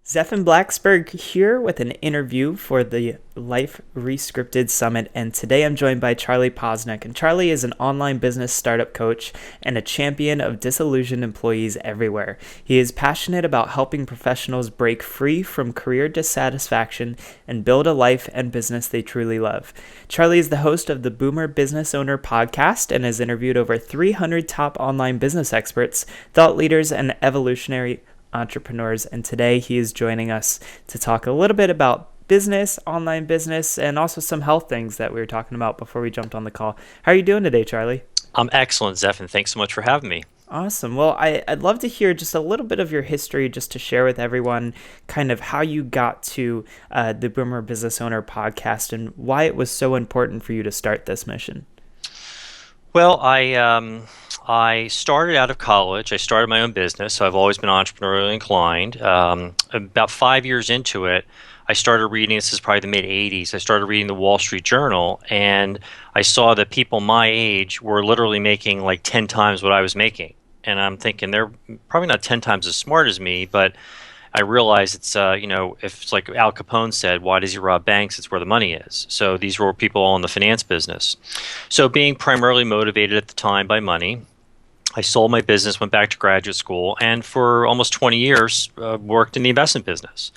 Zephan Blacksburg here with an interview for the Life Rescripted Summit, and today I'm joined by Charlie Poznek. And Charlie is an online business startup coach and a champion of disillusioned employees everywhere. He is passionate about helping professionals break free from career dissatisfaction and build a life and business they truly love. Charlie is the host of the Boomer Business Owner podcast and has interviewed over 300 top online business experts, thought leaders, and evolutionary entrepreneurs, and today he is joining us to talk a little bit about business, online business, and also some health things that we were talking about before we jumped on the call. How are you doing today, Charlie? I'm excellent, Zeph, and thanks so much for having me. Awesome. Well, I'd love to hear just a little bit of your history just to share with everyone kind of how you got to the Boomer Business Owner podcast and why it was so important for you to start this mission. Well, I started out of college. I started my own business, so I've always been entrepreneurially inclined. About 5 years into it, I started reading. This is probably the mid '80s. I started reading the Wall Street Journal, and I saw that people my age were literally making like 10 times what I was making. And I'm thinking they're probably not 10 times as smart as me, but I realize it's, if it's like Al Capone said, why does he rob banks? It's where the money is. So these were people all in the finance business. So being primarily motivated at the time by money, I sold my business, went back to graduate school, and for almost 20 years worked in the investment business.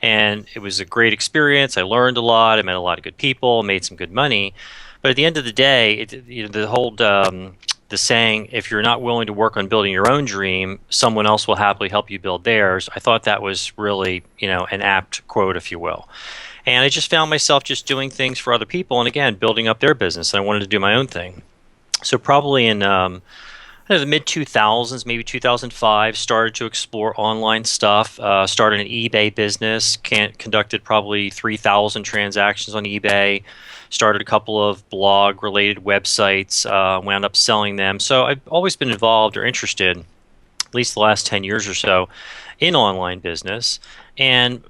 And it was a great experience. I learned a lot. I met a lot of good people, made some good money. But at the end of the day, the saying, if you're not willing to work on building your own dream, someone else will happily help you build theirs. I thought that was really, an apt quote, if you will. And I just found myself just doing things for other people and, again, building up their business. And I wanted to do my own thing. So probably in the mid 2000s, maybe 2005, started to explore online stuff, started an eBay business, conducted probably 3,000 transactions on eBay, started a couple of blog related websites, wound up selling them. So I've always been involved or interested, at least the last 10 years or so, in online business. And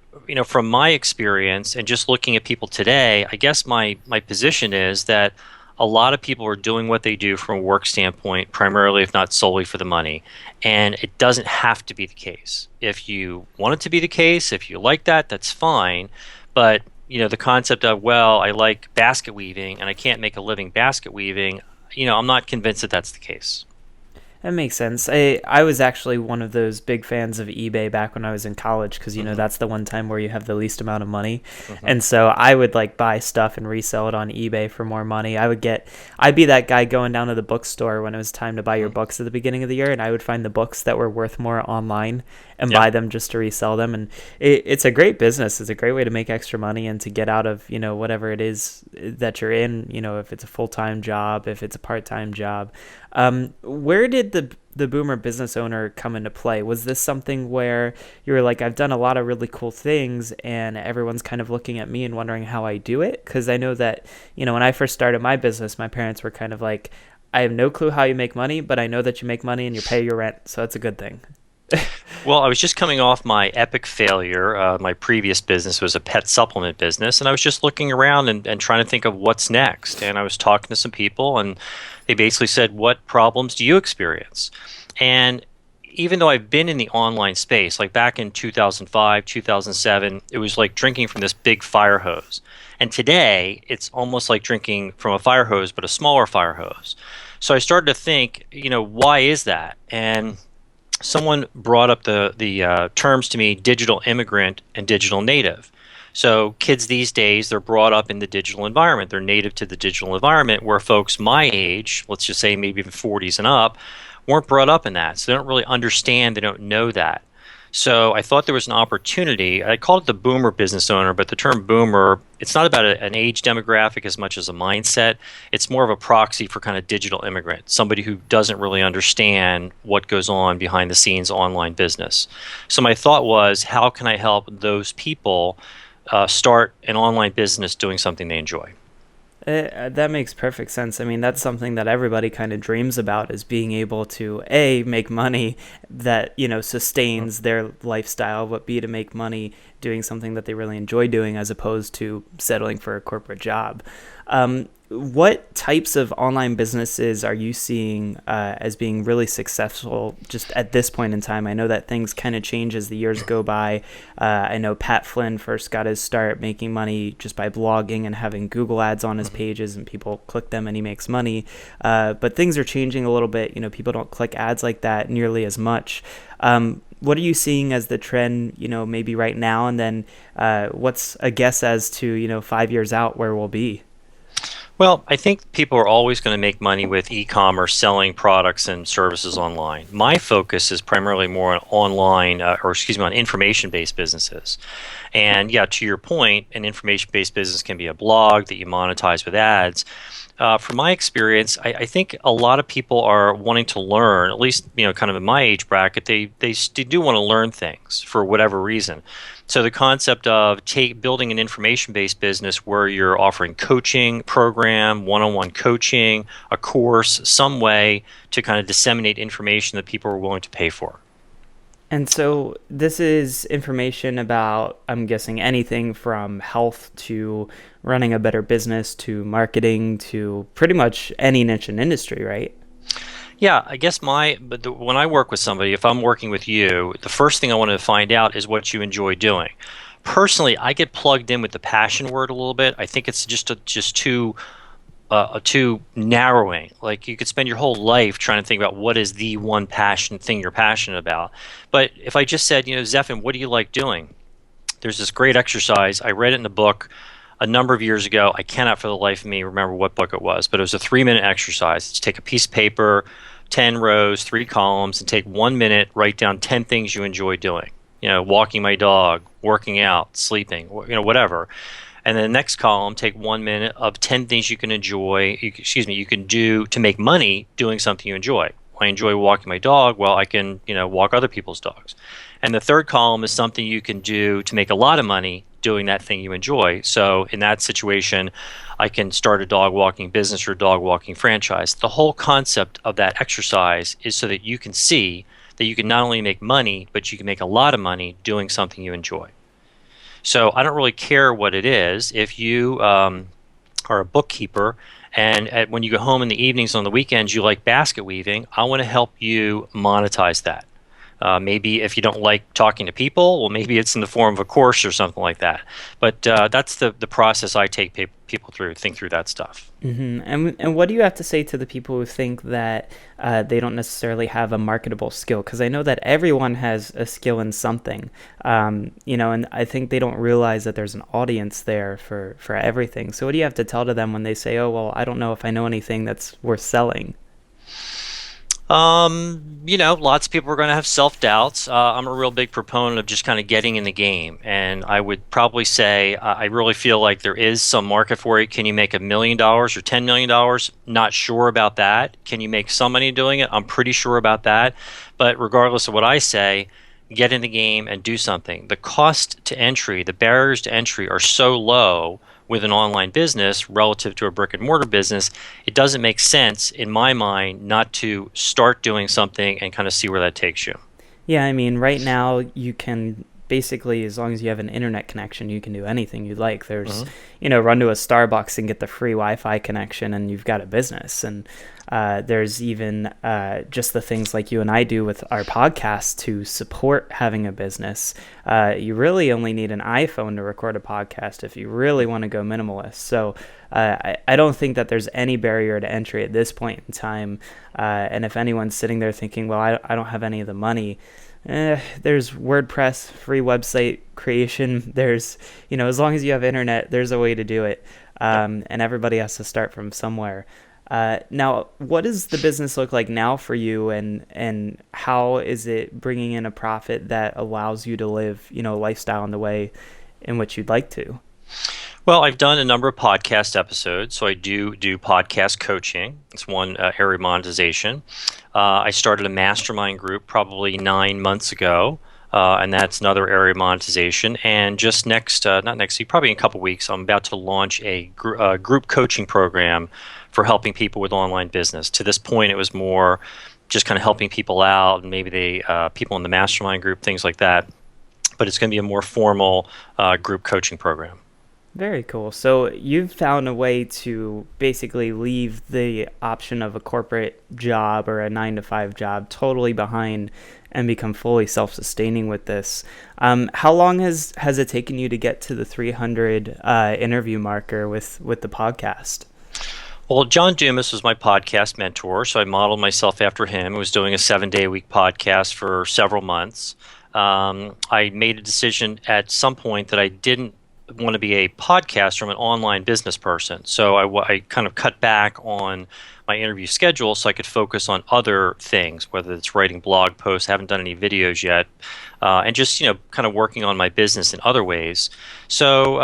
from my experience and just looking at people today, I guess my position is that a lot of people are doing what they do from a work standpoint, primarily, if not solely, for the money. And it doesn't have to be the case. If you want it to be the case, if you like that, that's fine. But the concept of, well, I like basket weaving and I can't make a living basket weaving, I'm not convinced that that's the case. That makes sense. I was actually one of those big fans of eBay back when I was in college because, that's the one time where you have the least amount of money. Mm-hmm. And so I would like buy stuff and resell it on eBay for more money. I'd be that guy going down to the bookstore when it was time to buy your books at the beginning of the year, and I would find the books that were worth more online and buy them just to resell them. And it's a great business. It's a great way to make extra money and to get out of, whatever it is that you're in, if it's a full-time job, if it's a part-time job. Where did the Boomer Business Owner come into play? Was this something where you were like, I've done a lot of really cool things and everyone's kind of looking at me and wondering how I do it? Because I know that, when I first started my business, my parents were kind of like, I have no clue how you make money, but I know that you make money and you pay your rent, so that's a good thing. Well, I was just coming off my epic failure. My previous business was a pet supplement business, and I was just looking around and trying to think of what's next. And I was talking to some people, and they basically said, what problems do you experience? And even though I've been in the online space, like back in 2005, 2007, it was like drinking from this big fire hose. And today, it's almost like drinking from a fire hose, but a smaller fire hose. So I started to think, why is that? And someone brought up the terms to me, digital immigrant and digital native. So kids these days, they're brought up in the digital environment. They're native to the digital environment, where folks my age, let's just say maybe even 40s and up, weren't brought up in that. So they don't really understand, they don't know that. So I thought there was an opportunity. I called it the Boomer Business Owner, but the term Boomer, it's not about an age demographic as much as a mindset. It's more of a proxy for kind of digital immigrant, somebody who doesn't really understand what goes on behind the scenes online business. So my thought was, how can I help those people start an online business doing something they enjoy? That makes perfect sense. I mean, that's something that everybody kind of dreams about, is being able to make money that, sustains their lifestyle, but B, to make money doing something that they really enjoy doing as opposed to settling for a corporate job. what types of online businesses are you seeing as being really successful just at this point in time? I know that things kind of change as the years go by. I know Pat Flynn first got his start making money just by blogging and having Google ads on his pages, and people click them and he makes money. But things are changing a little bit. People don't click ads like that nearly as much. What are you seeing as the trend, maybe right now? And then what's a guess as to, 5 years out where we'll be? Well, I think people are always going to make money with e-commerce, selling products and services online. My focus is primarily more on online, on information-based businesses. And yeah, to your point, an information-based business can be a blog that you monetize with ads. From my experience, I think a lot of people are wanting to learn, at least kind of in my age bracket, they do want to learn things for whatever reason. So the concept of building an information-based business where you're offering coaching program, one-on-one coaching, a course, some way to kind of disseminate information that people are willing to pay for. And so this is information about, I'm guessing, anything from health to running a better business to marketing to pretty much any niche in industry, right? Yeah, I guess when I work with somebody, if I'm working with you, the first thing I want to find out is what you enjoy doing. Personally, I get plugged in with the passion word a little bit. I think it's just too narrowing. Like you could spend your whole life trying to think about what is the one passion thing you're passionate about. But if I just said, Zephin, what do you like doing? There's this great exercise. I read it in a book a number of years ago. I cannot for the life of me remember what book it was, but it was a 3-minute exercise. It's take a piece of paper, 10 rows, 3 columns, and take 1 minute, write down 10 things you enjoy doing. Walking my dog, working out, sleeping, whatever. And then the next column, take 1 minute of 10 things you can you can do to make money doing something you enjoy. I enjoy walking my dog. Well, I can, walk other people's dogs. And the third column is something you can do to make a lot of money doing that thing you enjoy. So in that situation, I can start a dog walking business or a dog walking franchise. The whole concept of that exercise is so that you can see that you can not only make money, but you can make a lot of money doing something you enjoy. So I don't really care what it is. If you are a bookkeeper and when you go home in the evenings on the weekends, you like basket weaving, I want to help you monetize that. Maybe if you don't like talking to people, well, maybe it's in the form of a course or something like that. But that's the process I take people through, think through that stuff. Mm-hmm. And what do you have to say to the people who think that they don't necessarily have a marketable skill? Because I know that everyone has a skill in something, and I think they don't realize that there's an audience there for everything. So what do you have to tell to them when they say, oh, well, I don't know if I know anything that's worth selling? Lots of people are going to have self-doubts. I'm a real big proponent of just kind of getting in the game. And I would probably say I really feel like there is some market for it. Can you make $1 million or $10 million? Not sure about that. Can you make some money doing it? I'm pretty sure about that. But regardless of what I say, get in the game and do something. The cost to entry, the barriers to entry are so low with an online business relative to a brick and mortar business, it doesn't make sense in my mind not to start doing something and kind of see where that takes you. Yeah, I mean, right now you can basically, as long as you have an internet connection, you can do anything you like. There's, run to a Starbucks and get the free Wi-Fi connection and you've got a business. And there's even just the things like you and I do with our podcast to support having a business. You really only need an iPhone to record a podcast if you really want to go minimalist. So I don't think that there's any barrier to entry at this point in time. And if anyone's sitting there thinking, well, I don't have any of the money, there's WordPress, free website creation. There's, as long as you have internet, there's a way to do it. And everybody has to start from somewhere. Now, what does the business look like now for you, and how is it bringing in a profit that allows you to live, a lifestyle in the way in which you'd like to? Well, I've done a number of podcast episodes, so I do podcast coaching. It's one area of monetization. I started a mastermind group probably 9 months ago, and that's another area of monetization. And just not next week, probably in a couple weeks, I'm about to launch a group coaching program for helping people with online business. To this point, it was more just kind of helping people out, and maybe people in the mastermind group, things like that. But it's going to be a more formal group coaching program. Very cool. So you've found a way to basically leave the option of a corporate job or a 9 to 5 job totally behind and become fully self-sustaining with this. How long has it taken you to get to the 300 interview marker with the podcast? Well, John Dumas was my podcast mentor, so I modeled myself after him. I was doing a 7 day a week podcast for several months. I made a decision at some point that I didn't want to be a podcaster. I'm an online business person. So I kind of cut back on my interview schedule so I could focus on other things, whether it's writing blog posts, haven't done any videos yet, and just, kind of working on my business in other ways. So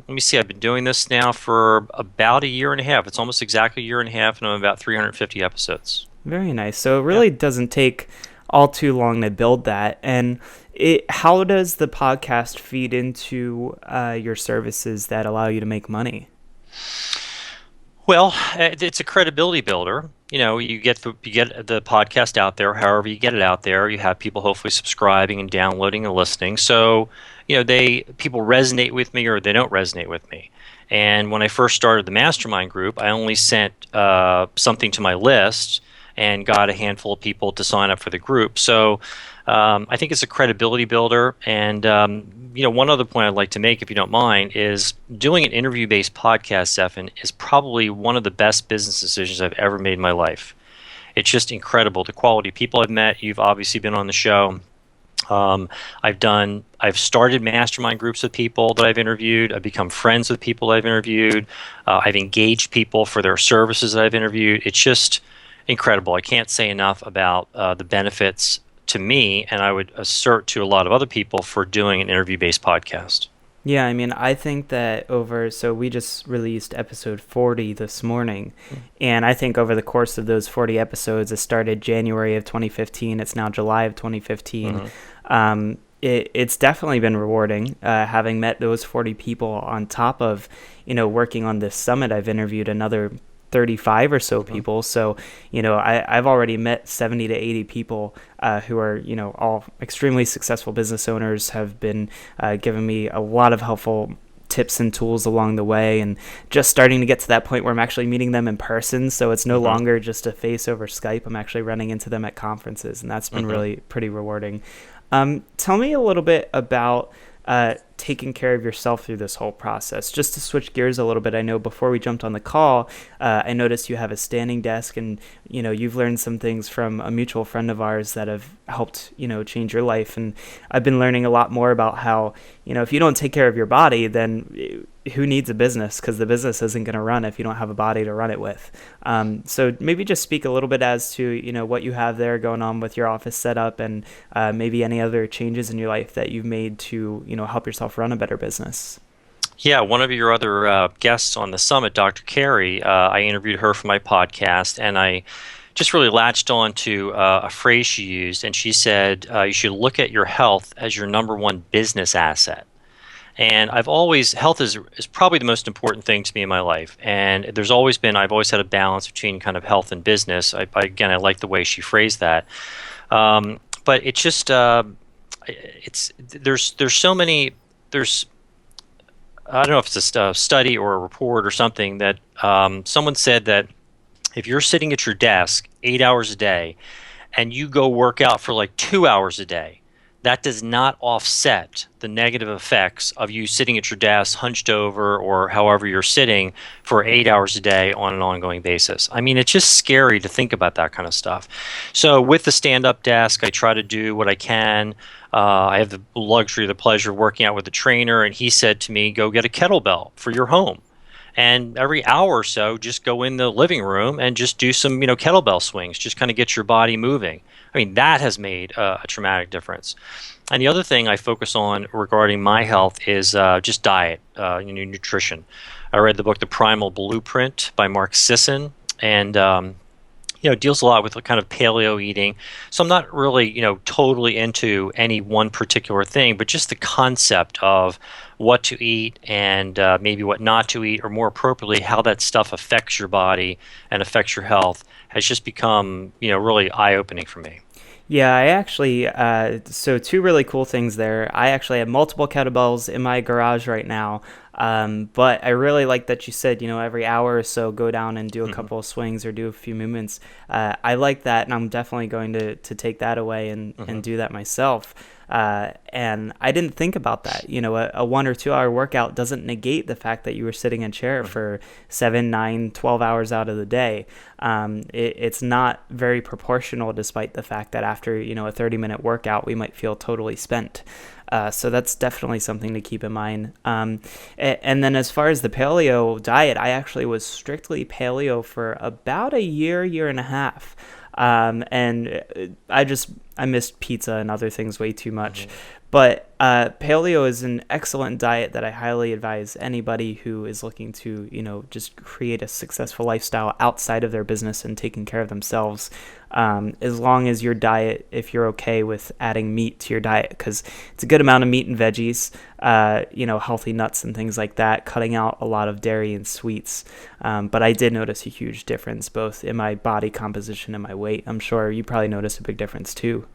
let me see, I've been doing this now for about a year and a half. It's almost exactly a year and a half, and I'm about 350 episodes. Very nice. So it Yeah. really doesn't take all too long to build that. And how does the podcast feed into your services that allow you to make money? Well, it's a credibility builder. You get the podcast out there. However, you get it out there, you have people hopefully subscribing and downloading and listening. So, they people resonate with me or they don't resonate with me. And when I first started the mastermind group, I only sent something to my list and got a handful of people to sign up for the group. So I think it's a credibility builder. And one other point I'd like to make, if you don't mind, is doing an interview-based podcast, Stefan, is probably one of the best business decisions I've ever made in my life. It's just incredible. The quality of people I've met. You've obviously been on the show. I've started mastermind groups with people that I've interviewed. I've become friends with people I've interviewed. I've engaged people for their services that I've interviewed. It's just incredible. I can't say enough about the benefits to me, and I would assert to a lot of other people for doing an interview-based podcast. Yeah, I mean, I think that so we just released episode 40 this morning, and I think over the course of those 40 episodes, it started January of 2015, it's now July of 2015. It's definitely been rewarding having met those 40 people on top of, working on this summit. I've interviewed another 35 or so people. So, I've already met 70 to 80 people who are, all extremely successful business owners, have been giving me a lot of helpful tips and tools along the way, and just starting to get to that point where I'm actually meeting them in person. So it's no longer just a face over Skype. I'm actually running into them at conferences, and that's been really pretty rewarding. Tell me a little bit about taking care of yourself through this whole process. Just to switch gears a little bit, I know before we jumped on the call, I noticed you have a standing desk, and you've learned some things from a mutual friend of ours that have helped change your life. And I've been learning a lot more about how if you don't take care of your body, then who needs a business? Because the business isn't going to run if you don't have a body to run it with. So maybe just speak a little bit as to what you have there going on with your office setup, and maybe any other changes in your life that you've made to help yourself run a better business. Yeah, one of your other guests on the summit, Dr. Carey, I interviewed her for my podcast, and I just really latched on to a phrase she used, and she said, you should look at your health as your number one business asset. And health is probably the most important thing to me in my life. And I've always had a balance between kind of health and business. I like the way she phrased that. But it's just, there's so many, I don't know if it's a study or a report or something that someone said that if you're sitting at your desk 8 hours a day and you go work out for like 2 hours a day, that does not offset the negative effects of you sitting at your desk hunched over or however you're sitting for 8 hours a day on an ongoing basis. I mean, it's just scary to think about that kind of stuff. So with the stand-up desk, I try to do what I can. I have the luxury, the pleasure of working out with a trainer, and he said to me, go get a kettlebell for your home. And every hour or so, just go in the living room and just do some, kettlebell swings, just kind of get your body moving. I mean, that has made a traumatic difference. And the other thing I focus on regarding my health is just diet, nutrition. I read the book The Primal Blueprint by Mark Sisson, and deals a lot with kind of paleo eating. So I'm not really, totally into any one particular thing, but just the concept of what to eat and maybe what not to eat, or more appropriately, how that stuff affects your body and affects your health has just become, really eye-opening for me. Yeah, I actually, so two really cool things there. I actually have multiple kettlebells in my garage right now. But I really like that you said, every hour or so go down and do a couple of swings or do a few movements. I like that, and I'm definitely going to take that away and do that myself. And I didn't think about that. A 1 or 2 hour workout doesn't negate the fact that you were sitting in a chair for 7, 9, 12 hours out of the day. It's not very proportional, despite the fact that after, a 30-minute workout, we might feel totally spent. So that's definitely something to keep in mind. And then as far as the paleo diet, I actually was strictly paleo for about a year and a half. And I missed pizza and other things way too much. But paleo is an excellent diet that I highly advise anybody who is looking to, just create a successful lifestyle outside of their business and taking care of themselves. As long as your diet, if you're okay with adding meat to your diet, because it's a good amount of meat and veggies, healthy nuts and things like that, cutting out a lot of dairy and sweets. But I did notice a huge difference both in my body composition and my weight. I'm sure you probably noticed a big difference too.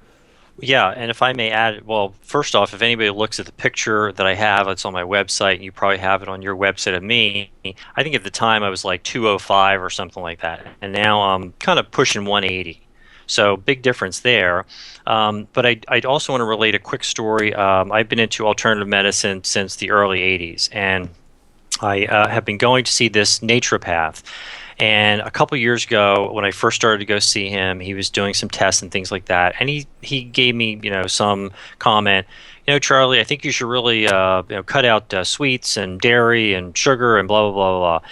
Yeah, and if I may add, well, first off, if anybody looks at the picture that I have, it's on my website, and you probably have it on your website of me. I think at the time I was like 205 or something like that, and now I'm kind of pushing 180. So big difference there. But I'd also want to relate a quick story. I've been into alternative medicine since the early 80s, and I have been going to see this naturopath. And a couple years ago, when I first started to go see him, he was doing some tests and things like that. And he gave me, some comment. Charlie, I think you should really, cut out sweets and dairy and sugar and blah blah blah blah.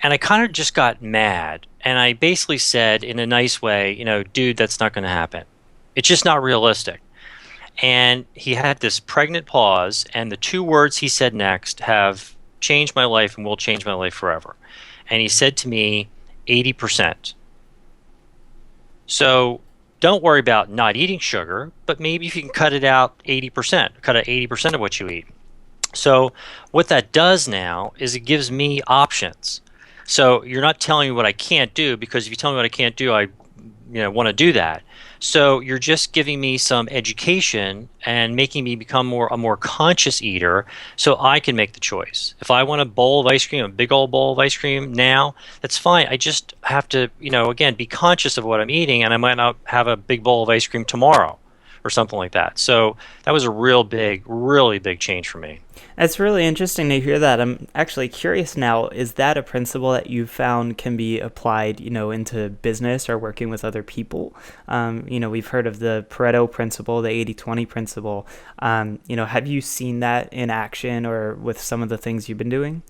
And I kind of just got mad, and I basically said in a nice way, dude, that's not going to happen. It's just not realistic. And he had this pregnant pause, and the two words he said next have changed my life and will change my life forever. And he said to me, 80%. So don't worry about not eating sugar, but maybe if you can cut it out 80%, cut out 80% of what you eat. So what that does now is it gives me options. So you're not telling me what I can't do, because if you tell me what I can't do, I want to do that. So you're just giving me some education and making me become a more conscious eater, so I can make the choice. If I want a bowl of ice cream, a big old bowl of ice cream now, that's fine. I just have to, again, be conscious of what I'm eating, and I might not have a big bowl of ice cream tomorrow or something like that. So that was a really big change for me. It's really interesting to hear that. I'm actually curious now, is that a principle that you've found can be applied, into business or working with other people? We've heard of the Pareto principle, the 80-20 principle. Have you seen that in action or with some of the things you've been doing?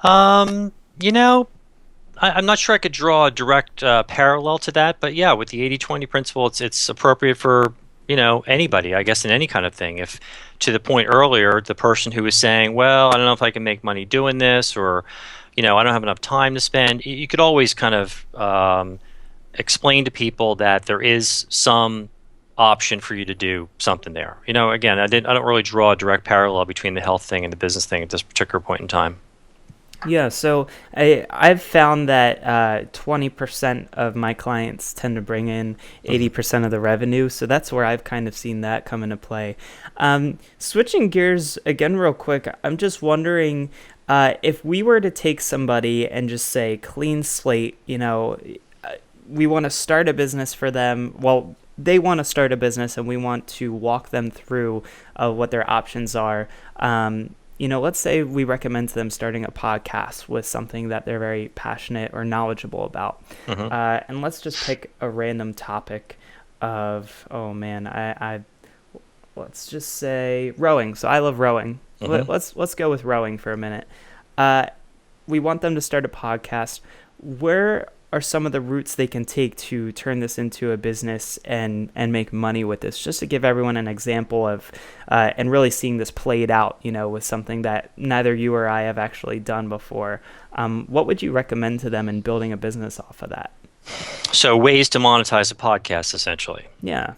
I'm not sure I could draw a direct parallel to that, but yeah, with the 80-20 principle, it's appropriate for anybody, I guess, in any kind of thing. If, to the point earlier, the person who was saying, well, I don't know if I can make money doing this, or I don't have enough time to spend, you could always kind of explain to people that there is some option for you to do something there. Again, I don't really draw a direct parallel between the health thing and the business thing at this particular point in time. Yeah, so I've found that 20% of my clients tend to bring in 80% of the revenue, so that's where I've kind of seen that come into play. Switching gears again real quick, I'm just wondering if we were to take somebody and just say, clean slate, we want to start a business for them. Well, they want to start a business and we want to walk them through what their options are. Let's say we recommend to them starting a podcast with something that they're very passionate or knowledgeable about. And let's just pick a random topic of, let's just say rowing. So I love rowing. Let's go with rowing for a minute. We want them to start a podcast. Where are some of the routes they can take to turn this into a business and make money with this, just to give everyone an example of and really seeing this played out, with something that neither you or I have actually done before. What would you recommend to them in building a business off of that? So ways to monetize a podcast, essentially. Yeah.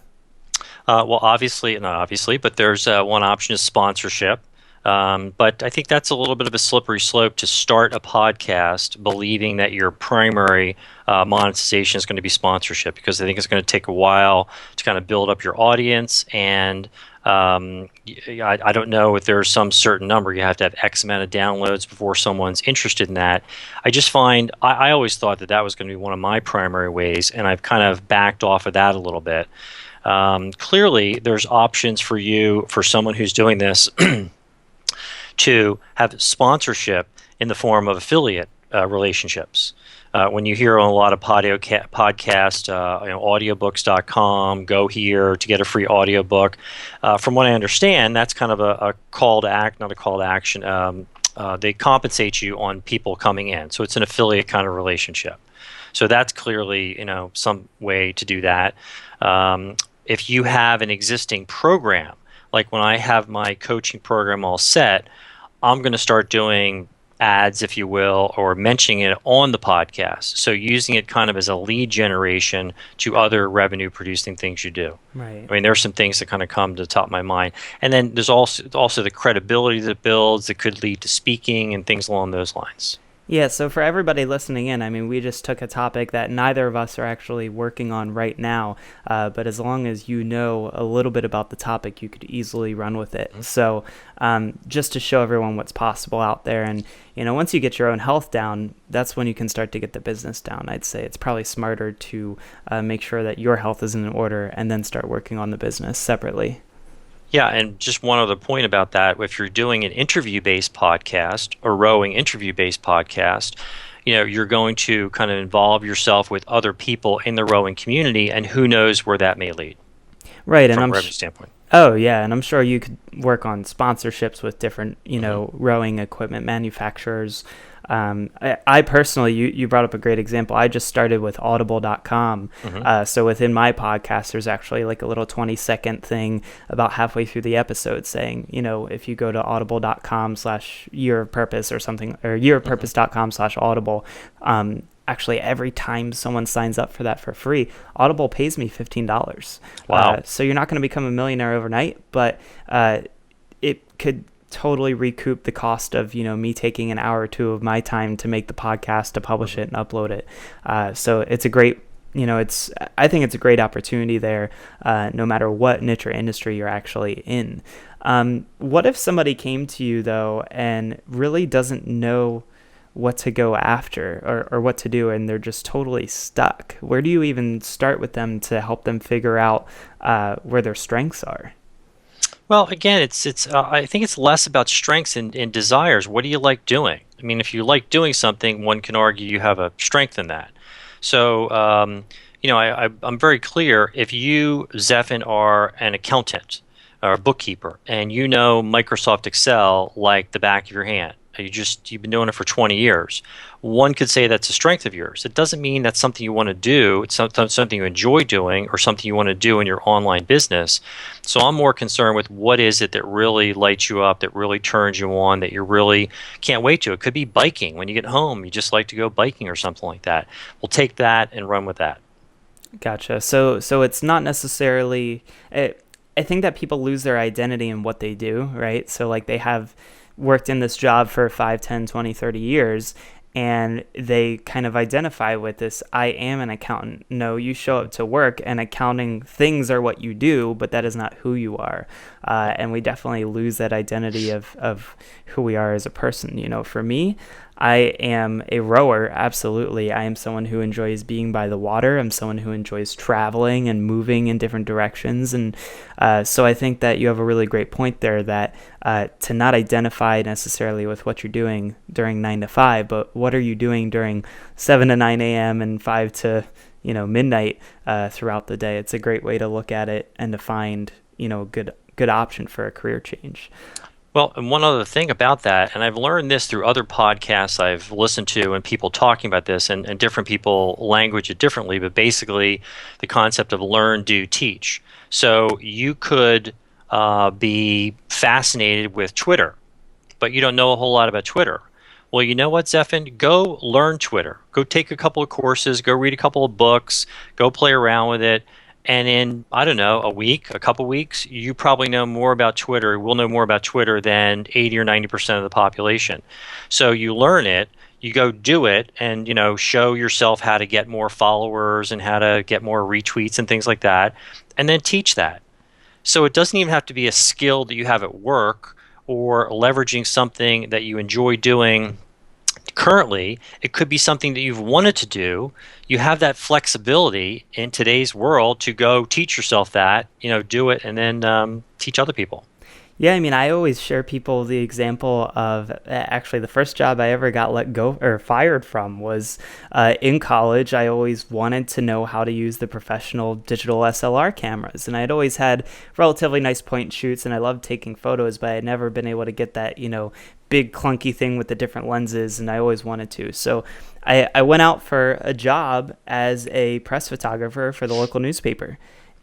Well, obviously, not obviously, but there's one option is sponsorship. But I think that's a little bit of a slippery slope to start a podcast believing that your primary monetization is going to be sponsorship, because I think it's going to take a while to kind of build up your audience and I don't know if there's some certain number. You have to have X amount of downloads before someone's interested in that. I just find I always thought that that was going to be one of my primary ways, and I've kind of backed off of that a little bit. Clearly, there's options for you, for someone who's doing this, to have sponsorship in the form of affiliate relationships. When you hear on a lot of podcast, audiobooks.com, go here to get a free audiobook. From what I understand, that's kind of a call to act, not a call to action. They compensate you on people coming in. So it's an affiliate kind of relationship. So that's clearly, some way to do that. If you have an existing program, like when I have my coaching program all set, I'm going to start doing ads, if you will, or mentioning it on the podcast. So using it kind of as a lead generation to other revenue producing things you do. Right. I mean, there are some things that kind of come to the top of my mind. And then there's also the credibility that it builds that could lead to speaking and things along those lines. Yeah, so for everybody listening in, I mean, we just took a topic that neither of us are actually working on right now, but as long as you know a little bit about the topic, you could easily run with it. So just to show everyone what's possible out there, and once you get your own health down, that's when you can start to get the business down. I'd say it's probably smarter to make sure that your health is in order and then start working on the business separately. Yeah, and just one other point about that, if you're doing an interview-based podcast, a rowing interview-based podcast, you're going to kind of involve yourself with other people in the rowing community, and who knows where that may lead. Right, from and a revenue standpoint. Oh, yeah, and I'm sure you could work on sponsorships with different, rowing equipment manufacturers. I personally, you brought up a great example. I just started with audible.com. So within my podcast, there's actually like a little 20-second thing about halfway through the episode saying, if you go to audible.com/yearofpurpose or something, or yearofpurpose.com/audible, actually every time someone signs up for that for free, Audible pays me $15. Wow. So you're not going to become a millionaire overnight, but it could totally recoup the cost of me taking an hour or two of my time to make the podcast, to publish it and upload it. So it's a great I think it's a great opportunity there, no matter what niche or industry you're actually in. What if somebody came to you though and really doesn't know what to go after or what to do, and they're just totally stuck? Where do you even start with them to help them figure out where their strengths are? Well, again, I think it's less about strengths and desires. What do you like doing? I mean, if you like doing something, one can argue you have a strength in that. So, I'm very clear. If you, Zephyr, are an accountant or a bookkeeper, and you know Microsoft Excel like the back of your hand, you've been doing it for 20 years. One could say that's a strength of yours. It doesn't mean that's something you want to do. It's something you enjoy doing or something you want to do in your online business. So I'm more concerned with what is it that really lights you up, that really turns you on, that you really can't wait to. It could be biking. When you get home, you just like to go biking or something like that. We'll take that and run with that. Gotcha. So it's not necessarily... I think that people lose their identity in what they do, right? So like they have worked in this job for 5, 10, 20, 30 years, and they kind of identify with this, I am an accountant. No, you show up to work and accounting things are what you do, but that is not who you are. And we definitely lose that identity of who we are as a person. For me, I am a rower, absolutely. I am someone who enjoys being by the water. I'm someone who enjoys traveling and moving in different directions. And so I think that you have a really great point there, that to not identify necessarily with what you're doing during 9 to 5, but what are you doing during 7 to 9 a.m. and 5 to midnight throughout the day. It's a great way to look at it and to find a good option for a career change. Well, and one other thing about that, and I've learned this through other podcasts I've listened to and people talking about this, and different people language it differently, but basically the concept of learn, do, teach. So you could be fascinated with Twitter, but you don't know a whole lot about Twitter. Well, you know what, Zephin? Go learn Twitter. Go take a couple of courses, go read a couple of books, go play around with it. And in, I don't know, a couple weeks, you probably know more about Twitter, will know more about Twitter than 80 or 90% of the population. So you learn it, you go do it, and show yourself how to get more followers and how to get more retweets and things like that, and then teach that. So it doesn't even have to be a skill that you have at work or leveraging something that you enjoy doing currently. It could be something that you've wanted to do. You have that flexibility in today's world to go teach yourself that, do it and then teach other people. Yeah, I mean, I always share people the example of actually the first job I ever got let go or fired from was in college. I always wanted to know how to use the professional digital SLR cameras, and I'd always had relatively nice point shoots, and I loved taking photos, but I had never been able to get that, big clunky thing with the different lenses, and I always wanted to. So I went out for a job as a press photographer for the local newspaper,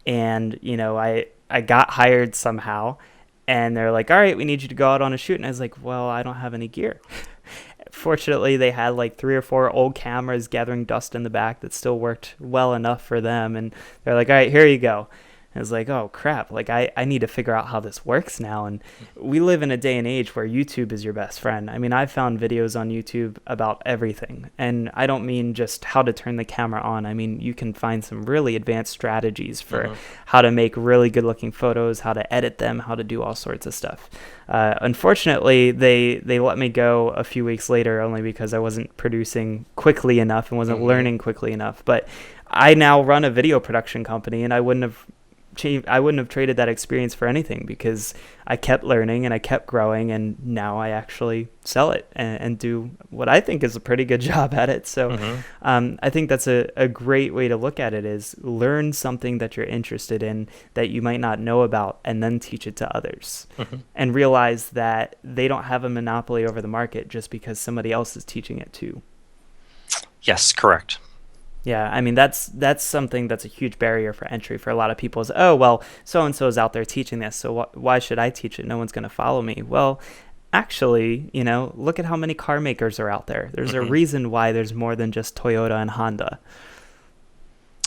and I got hired somehow, and they're like, all right, we need you to go out on a shoot. And I was like, well, I don't have any gear. Fortunately, they had like 3 or 4 old cameras gathering dust in the back that still worked well enough for them. And they're like, all right, here you go. I was like, oh crap, like I need to figure out how this works now. And we live in a day and age where YouTube is your best friend. I mean, I've found videos on YouTube about everything. And I don't mean just how to turn the camera on. I mean, you can find some really advanced strategies for how to make really good looking photos, how to edit them, how to do all sorts of stuff. Unfortunately, they let me go a few weeks later only because I wasn't producing quickly enough and wasn't learning quickly enough. But I now run a video production company, and I wouldn't have traded that experience for anything because I kept learning and I kept growing, and now I actually sell it and do what I think is a pretty good job at it. So I think that's a great way to look at it, is learn something that you're interested in that you might not know about and then teach it to others and realize that they don't have a monopoly over the market just because somebody else is teaching it too. Yes, correct. Yeah, I mean that's something that's a huge barrier for entry for a lot of people is, oh, well, so and so is out there teaching this, so why should I teach it? No one's going to follow me. Well, actually, look at how many car makers are out there. There's a reason why there's more than just Toyota and Honda.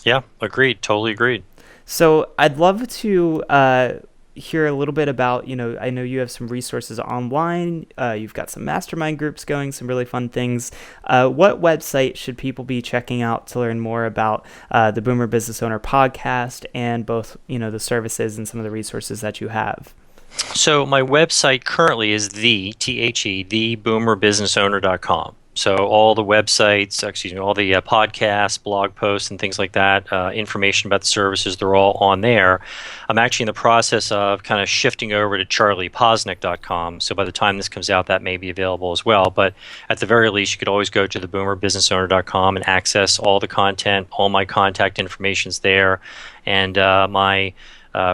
Yeah, agreed. Totally agreed. So I'd love to hear a little bit about, I know you have some resources online. You've got some mastermind groups going, some really fun things. What website should people be checking out to learn more about the Boomer Business Owner podcast and both, the services and some of the resources that you have? So my website currently is theboomerbusinessowner.com. So all the websites, all the podcasts, blog posts, and things like that, information about the services, they're all on there. I'm actually in the process of kind of shifting over to charliepoznek.com. So by the time this comes out, that may be available as well. But at the very least, you could always go to theboomerbusinessowner.com and access all the content. All my contact information's there. And my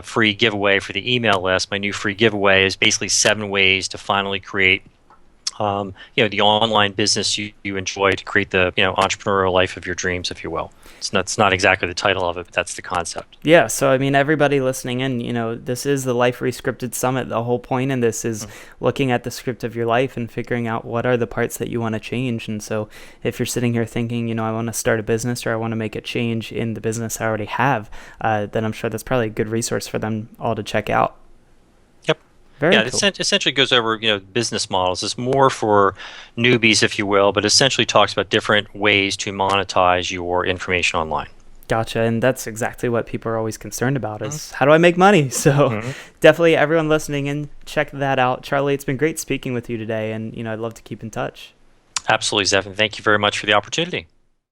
free giveaway for the email list, my new free giveaway is basically 7 ways to finally create the online business you enjoy, to create the entrepreneurial life of your dreams, if you will. It's not exactly the title of it, but that's the concept. Yeah, so I mean, everybody listening in, this is the Life Rescripted Summit. The whole point in this is looking at the script of your life and figuring out what are the parts that you want to change. And so if you're sitting here thinking, I want to start a business or I want to make a change in the business I already have, then I'm sure that's probably a good resource for them all to check out. Very cool. It essentially goes over business models. It's more for newbies, if you will, but essentially talks about different ways to monetize your information online. Gotcha, and that's exactly what people are always concerned about is how do I make money? So definitely everyone listening in, check that out. Charlie, it's been great speaking with you today, and I'd love to keep in touch. Absolutely, Zephyr. Thank you very much for the opportunity.